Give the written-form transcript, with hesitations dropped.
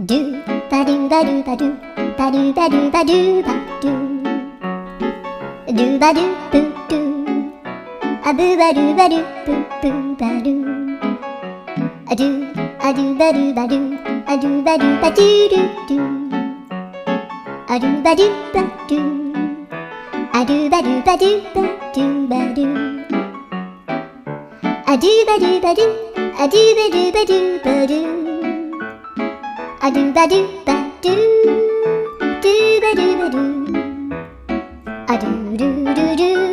ドゥバドゥバドゥバドゥバドゥバドゥバドゥバドゥドゥバドゥブドゥアブバドゥバドゥブブバドゥアドゥアドゥバドゥバドゥアドゥバドゥバドゥドゥドゥアドゥバドゥバドゥアドゥバドゥバドゥバドゥバドゥアドゥバドゥバドゥアドゥバドゥバドゥバドゥアドゥバドゥバドゥドゥバドゥバドゥアドゥルルル